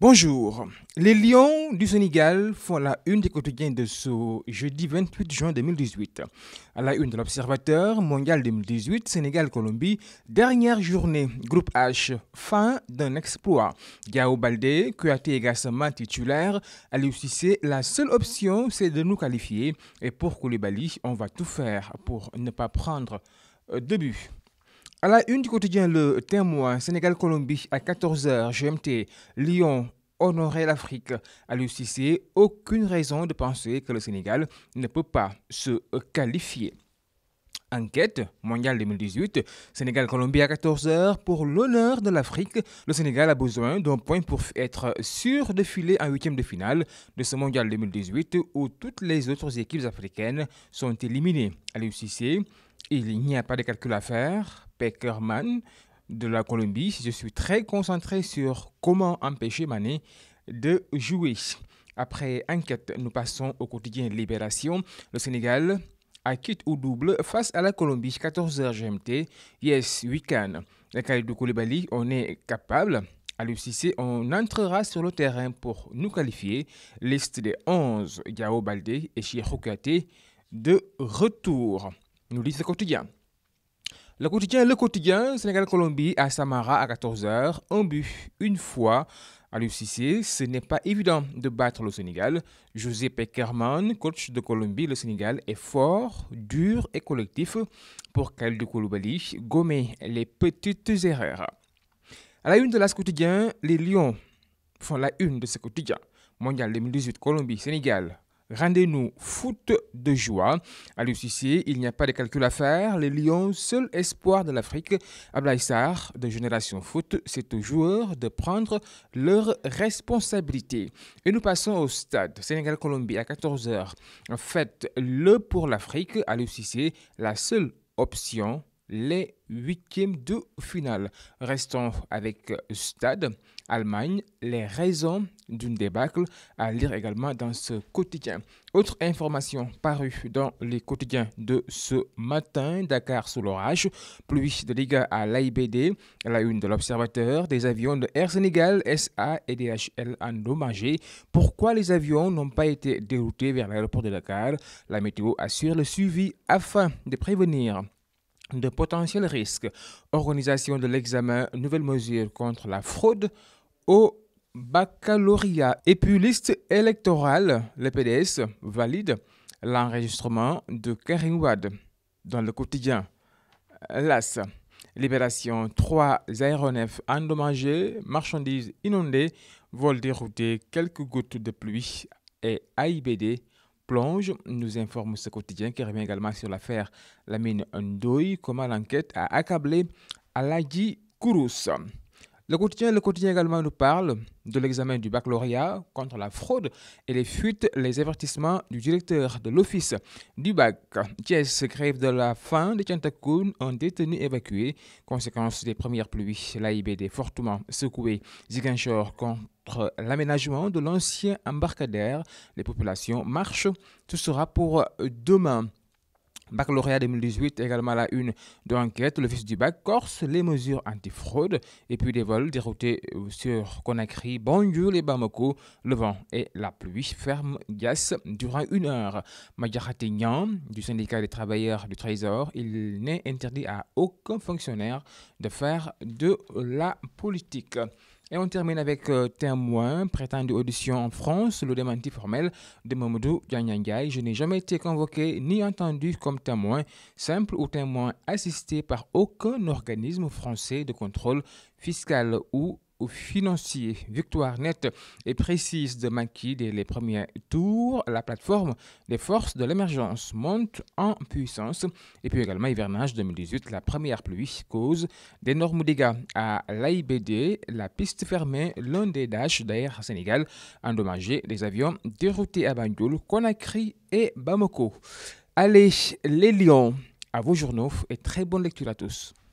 Bonjour. Les Lions du Sénégal font la une des quotidiens de ce jeudi 28 juin 2018. À la une de l'Observateur mondial 2018, Sénégal-Colombie, dernière journée, groupe H, fin d'un exploit. Diao Baldé, Kouyaté et Gassama titulaire, Aliou Cissé, la seule option c'est de nous qualifier. Et pour Koulibaly, on va tout faire pour ne pas prendre de but. À la une du quotidien Le Témoin, Sénégal-Colombie à 14h GMT, Lyon honorer l'Afrique. Aliou Cissé, aucune raison de penser que le Sénégal ne peut pas se qualifier. Enquête mondiale 2018, Sénégal-Colombie à 14h pour l'honneur de l'Afrique. Le Sénégal a besoin d'un point pour être sûr de filer en huitième de finale de ce mondial 2018 où toutes les autres équipes africaines sont éliminées. Aliou Cissé, il n'y a pas de calcul à faire. Peckerman de la Colombie, je suis très concentré sur comment empêcher Mané de jouer. Après enquête, nous passons au quotidien Libération. Le Sénégal à quitte ou double face à la Colombie, 14h GMT. Yes, we can. Le Kalidou Koulibaly, on est capable. À l'UCC, on entrera sur le terrain pour nous qualifier. Liste des 11, Diao Baldé et Cheikhou Kouyaté de retour. Nous dit ce quotidien. Le quotidien, Sénégal-Colombie à Samara à 14h, un but, une fois. À l'UCC, ce n'est pas évident de battre le Sénégal. José Peckerman, coach de Colombie, le Sénégal est fort, dur et collectif pour Kalidou Koulibaly gommer les petites erreurs. À la une de l'As quotidien, les Lions font la une de ce quotidien. Mondial 2018, Colombie, Sénégal. Rendez-nous foot de joie. À l'UCC, il n'y a pas de calcul à faire. Les Lions, seul espoir de l'Afrique. Ablaye Sarr, de Génération Foot, c'est aux joueurs de prendre leurs responsabilités. Et nous passons au stade. Sénégal-Colombie à 14h. Faites-le pour l'Afrique. À l'UCC, la seule option, les huitièmes de finale. Restons avec Stade, Allemagne, les raisons d'une débâcle à lire également dans ce quotidien. Autre information parue dans les quotidiens de ce matin, Dakar sous l'orage, pluie de dégâts à l'AIBD, à la une de l'Observateur, des avions de Air Sénégal, SA et DHL endommagés. Pourquoi les avions n'ont pas été déroutés vers l'aéroport de Dakar? La météo assure le suivi afin de prévenir de potentiels risques. Organisation de l'examen, nouvelles mesures contre la fraude au baccalauréat. Et puis liste électorale, le PDS valide l'enregistrement de Karim Wade dans le quotidien. LAS. Libération, 3 aéronefs endommagés, marchandises inondées, vol dérouté, quelques gouttes de pluie et AIBD plonge, nous informe ce quotidien qui revient également sur l'affaire Lamine Ndoye, comment l'enquête a accablé Aladji Kourous. Le quotidien également nous parle de l'examen du baccalauréat contre la fraude et les fuites, les avertissements du directeur de l'office du bac. Thiès grève de la faim de Tiantakoun, un détenu évacué. Conséquence des premières pluies, l'AIBD fortement secoué. Ziguinchor contre l'aménagement de l'ancien embarcadère. Les populations marchent. Ce sera pour demain. Baccalauréat 2018, également la une de l'enquête, l'office du bac corse les mesures anti-fraude et puis des vols déroutés sur Conakry, Banjul et Bamako. Le vent et la pluie ferment Dias durant 1 heure. Madjahate Niang, du syndicat des travailleurs du Trésor, il n'est interdit à aucun fonctionnaire de faire de la politique. Et on termine avec Témoin, prétendue audition en France, le démenti formel de Mamadou Diagnangaï. Je n'ai jamais été convoqué ni entendu comme témoin, simple ou témoin assisté par aucun organisme français de contrôle fiscal ou financier. Victoire nette et précise de Macky dès les premiers tours. La plateforme des forces de l'émergence monte en puissance. Et puis également hivernage 2018, la première pluie cause d'énormes dégâts à l'AIBD. La piste fermée, l'un des Dash d'Air Sénégal, endommagé, des avions déroutés à Banjul, Conakry et Bamako. Allez, les lions, à vos journaux et très bonne lecture à tous.